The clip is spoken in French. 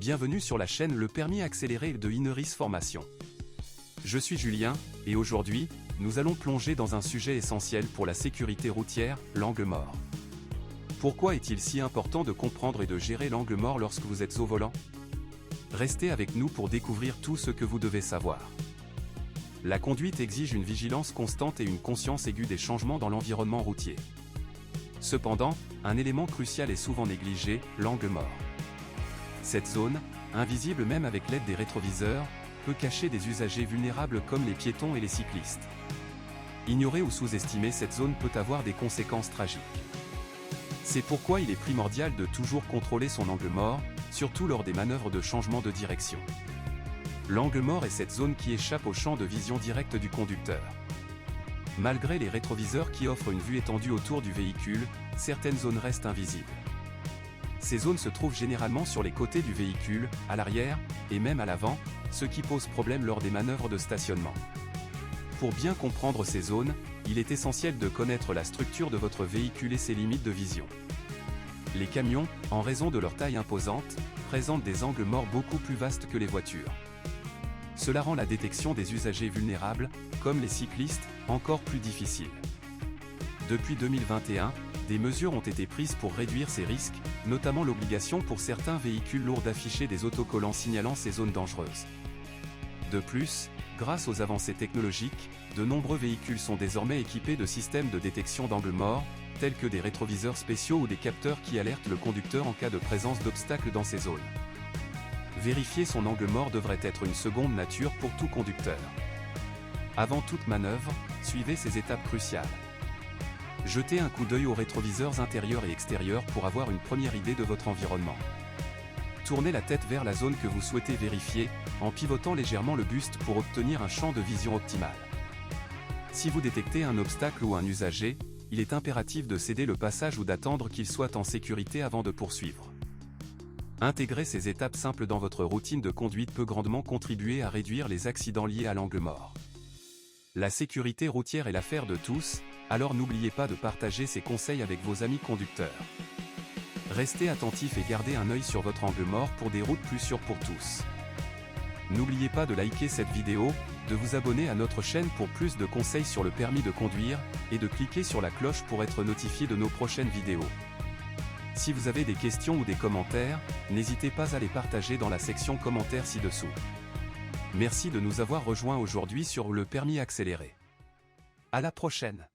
Bienvenue sur la chaîne Le Permis Accéléré de Ineris Formation. Je suis Julien, et aujourd'hui, nous allons plonger dans un sujet essentiel pour la sécurité routière, l'angle mort. Pourquoi est-il si important de comprendre et de gérer l'angle mort lorsque vous êtes au volant? Restez avec nous pour découvrir tout ce que vous devez savoir. La conduite exige une vigilance constante et une conscience aiguë des changements dans l'environnement routier. Cependant, un élément crucial est souvent négligé, l'angle mort. Cette zone, invisible même avec l'aide des rétroviseurs, peut cacher des usagers vulnérables comme les piétons et les cyclistes. Ignorer ou sous-estimer cette zone peut avoir des conséquences tragiques. C'est pourquoi il est primordial de toujours contrôler son angle mort, surtout lors des manœuvres de changement de direction. L'angle mort est cette zone qui échappe au champ de vision directe du conducteur. Malgré les rétroviseurs qui offrent une vue étendue autour du véhicule, certaines zones restent invisibles. Ces zones se trouvent généralement sur les côtés du véhicule, à l'arrière, et même à l'avant, ce qui pose problème lors des manœuvres de stationnement. Pour bien comprendre ces zones, il est essentiel de connaître la structure de votre véhicule et ses limites de vision. Les camions, en raison de leur taille imposante, présentent des angles morts beaucoup plus vastes que les voitures. Cela rend la détection des usagers vulnérables, comme les cyclistes, encore plus difficile. Depuis 2021, des mesures ont été prises pour réduire ces risques, notamment l'obligation pour certains véhicules lourds d'afficher des autocollants signalant ces zones dangereuses. De plus, grâce aux avancées technologiques, de nombreux véhicules sont désormais équipés de systèmes de détection d'angle mort, tels que des rétroviseurs spéciaux ou des capteurs qui alertent le conducteur en cas de présence d'obstacles dans ces zones. Vérifier son angle mort devrait être une seconde nature pour tout conducteur. Avant toute manœuvre, suivez ces étapes cruciales. Jetez un coup d'œil aux rétroviseurs intérieurs et extérieurs pour avoir une première idée de votre environnement. Tournez la tête vers la zone que vous souhaitez vérifier, en pivotant légèrement le buste pour obtenir un champ de vision optimal. Si vous détectez un obstacle ou un usager, il est impératif de céder le passage ou d'attendre qu'il soit en sécurité avant de poursuivre. Intégrer ces étapes simples dans votre routine de conduite peut grandement contribuer à réduire les accidents liés à l'angle mort. La sécurité routière est l'affaire de tous, alors n'oubliez pas de partager ces conseils avec vos amis conducteurs. Restez attentifs et gardez un œil sur votre angle mort pour des routes plus sûres pour tous. N'oubliez pas de liker cette vidéo, de vous abonner à notre chaîne pour plus de conseils sur le permis de conduire, et de cliquer sur la cloche pour être notifié de nos prochaines vidéos. Si vous avez des questions ou des commentaires, n'hésitez pas à les partager dans la section commentaires ci-dessous. Merci de nous avoir rejoints aujourd'hui sur Le Permis Accéléré. À la prochaine!